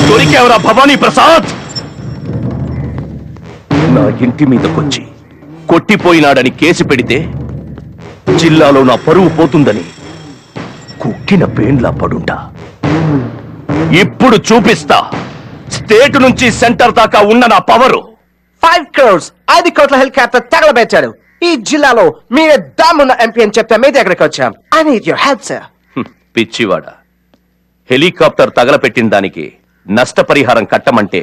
దొరికేవరా భవానీ ప్రసాద్? నా ఇంటి మీదకొచ్చి కొట్టిపోయినాడని కేసు పెడితే జిల్లాలో నా పరువు పోతుందని కుక్కిన పేండ్లా పడుంటా. ఇప్పుడు చూపిస్తా స్టేట్ నుంచి సెంటర్ దాకా ఉన్న నా పవరు. 5 crores 5 కోట్ల హెలికాప్టర్ తగలబెట్టాడు. ఈ జిల్లాలో మీరే దమ్మున్న ఎంపీ అని చెప్తే మీ దగ్గరికి వచ్చాం. I need your help sir. పిచ్చివాడ, హెలికాప్టర్ తగలపెట్టిన దానికి నష్టపరిహారం కట్టమంటే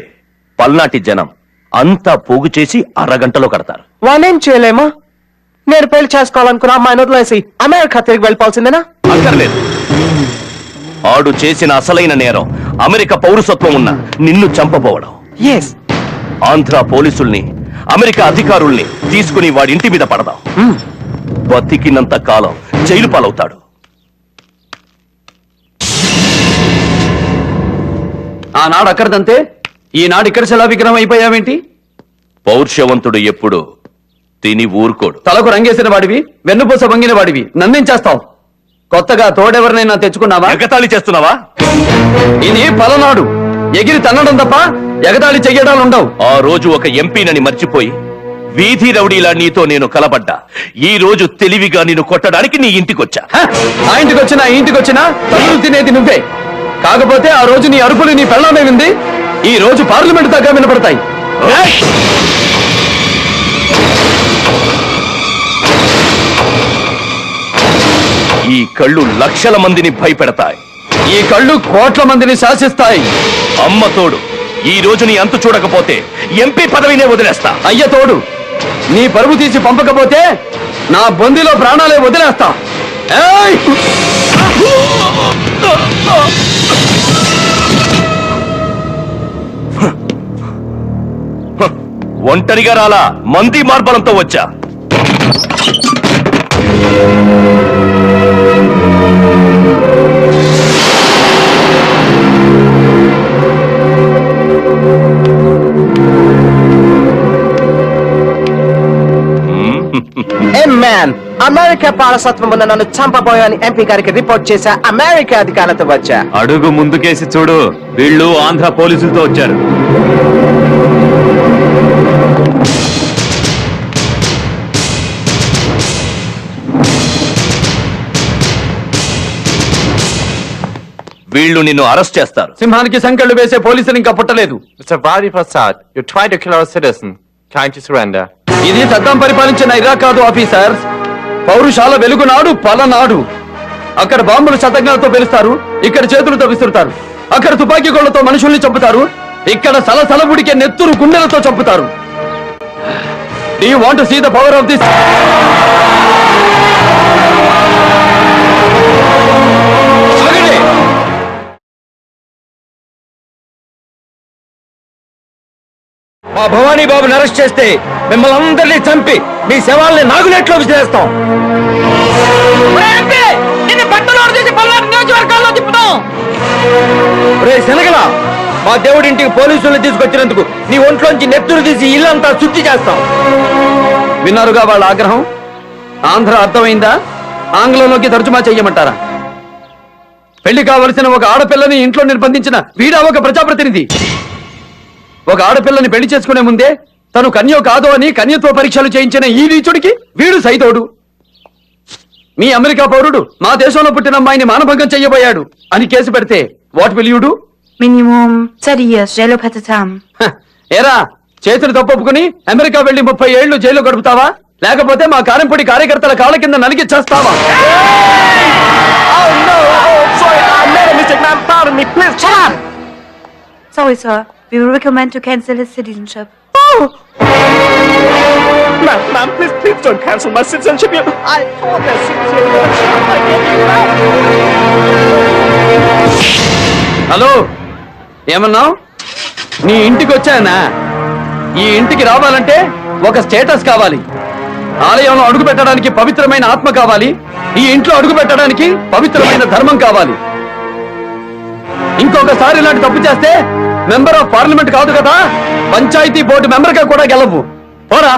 పల్నాటి జనం అంతా పోగు చేసి అరగంటలో కడతారు. వానేం చేయలేమా? నేను పెళ్లి చేసుకోవాలనుకున్న అమ్మాయిని వదిలేసి అమెరికా తిరిగి వెళ్ళిపోవాల్సిందేనా? అక్కర్లేదు. ఆడు చేసిన అసలైన నేరం అమెరికా పౌరసత్వం ఉన్న నిన్ను చంపబోవడం. ఎస్. ఆంధ్ర పోలీసుల్ని, అమెరికా అధికారుల్ని తీసుకుని వాడి ఇంటి మీద పడదాం. బతికినంత కాలం జైలు పాలవుతాడు. ఆనాడు అక్కడదంతే, ఈనాడు ఇక్కడ శిలా విగ్రహం అయిపోయావేంటి? పౌరుషవంతుడు ఎప్పుడు తిని ఊరుకోడు. తలకు రంగేసిన వాడివి, వెన్నుపూస వంగిన వాడివి, నన్నేం చేస్తావు? కొత్తగా తోడెవరినైనా తెచ్చుకున్నావా? ఎగతాళి చేస్తున్నావా? ఇది పలనాడు, ఎగిరి తన్నడం తప్ప ఎగతాళి చెయ్యడాలు ఉండవు. ఆ రోజు ఒక ఎంపీనని మర్చిపోయి వీధి రౌడీలా నీతో నేను కలబడ్డా. ఈ రోజు తెలివిగా నిన్ను కొట్టడానికి నీ ఇంటికొచ్చా. ఆ ఇంటికొచ్చినా ఈ ఇంటికొచ్చినా తల్లులు తినేది నువ్వే. కాకపోతే ఆ రోజు నీ అరుపులు నీ పెళ్ళమే వింది, ఈ రోజు పార్లమెంట్ దాకా వినపడతాయి. ఈ కళ్ళు లక్షల మందిని భయపెడతాయి. ఈ కళ్ళు కోట్ల మందిని శాసిస్తాయి. అమ్మ తోడు, ఈ రోజు నీ అంతు చూడకపోతే ఎంపీ పదవినే వదిలేస్తా. అయ్య తోడు, నీ పరువు తీసి పంపకపోతే నా బొందిలో ప్రాణాలే వదిలేస్తా. ఏయ్! ఒంటరిగా రాలా, మంది మార్బలంతో వచ్చా. అమెరికా పౌరసత్వం ఉన్న నన్ను చంపబోయని ఎంపీ గారికి రిపోర్ట్ చేశా. అమెరికా అధికారులతో వచ్చా. అడుగు ముందుకేసి చూడు, వీళ్ళు ఆంధ్ర పోలీసులతో వచ్చారు. వీళ్ళు నిన్ను అరెస్ట్ చేస్తారు. సింహానికి సంకెళ్ళు వేసే పోలీసులు ఇంకా పుట్టలేదు. Mr. Bari Prasad, you tried to kill our citizen. Kindly surrender. ఇది సద్దాం పరిపాలించిన ఇరాక్ కాదు ఆఫీసర్. పౌరుషాల వెలుగునాడు, పలనాడు. అక్కడ బాంబులు శతజ్ఞాలతో పేలుస్తారు, ఇక్కడ చేతులతో విసురుతారు. అక్కడ తుపాకీ గోళ్లతో మనుషుల్ని చంపుతారు, ఇక్కడ సలసల ఉడికే నెత్తురు గుండెలతో చంపుతారు. Do you want to see the power of this? మా భవానీ బాబుని అరెస్ట్ చేస్తే మిమ్మల్ని అందరినీ చంపి మీ శవాల్ని నాగునేట్లో విసిరేస్తాం. శనగలా, మా దేవుడింటికి పోలీసుల్ని తీసుకొచ్చినందుకు నీ ఒంట్లోంచి నెత్తురు తీసి ఇల్లంతా శుద్ధి చేస్తాం. విన్నారుగా వాళ్ళ ఆగ్రహం? ఆంధ్ర అర్థమైందా? ఆంగ్లంలోకి తర్జుమా చెయ్యమంటారా? పెళ్లి కావలసిన ఒక ఆడపిల్లని ఇంట్లో నిర్బంధించిన వీడా ఒక ప్రజాప్రతినిధి. ఒక ఆడపిల్లని పెళ్లి చేసుకునే ముందే తను కన్యో కాదో అని కన్యత్వ పరీక్షలు చేయించిన ఈ నీచుడికి వీడు సైతోడు. మీ అమెరికా పౌరుడు మా దేశంలో పుట్టిన అమ్మాయిని మానభంగం చెయ్యబోయాడు అని కేసు పెడితే what will you do? Minimum 30 years jail of Hatatam. ఏరా, చేతులు తప్పొప్పుకుని అమెరికా వెళ్లి 30 ఏళ్లు జైల్లో గడుపుతావా? లేకపోతే మా కారంపొడి కార్యకర్తల కాళ్ళ కింద నలిగి చేస్తావా? Sorry, sir. We will recommend to cancel his citizenship. Ma'am, please don't cancel my citizenship. I want that citizenship. I get it back. Hello, ఏమన్నావు? నీ ఇంటికి వచ్చానా? ఈ ఇంటికి రావాలంటే ఒక స్టేటస్ కావాలి. ఆలయంలో అడుగు పెట్టడానికి పవిత్రమైన ఆత్మ కావాలి. ఈ ఇంట్లో అడుగు పెట్టడానికి పవిత్రమైన ధర్మం కావాలి. ఇంకొకసారి ఇలాంటి తప్పు చేస్తే మెంబర్ ఆఫ్ పార్లమెంట్ కాదు కదా, పంచాయతీ బోర్డు మెంబర్ గా కూడా గెలవు. పోరా.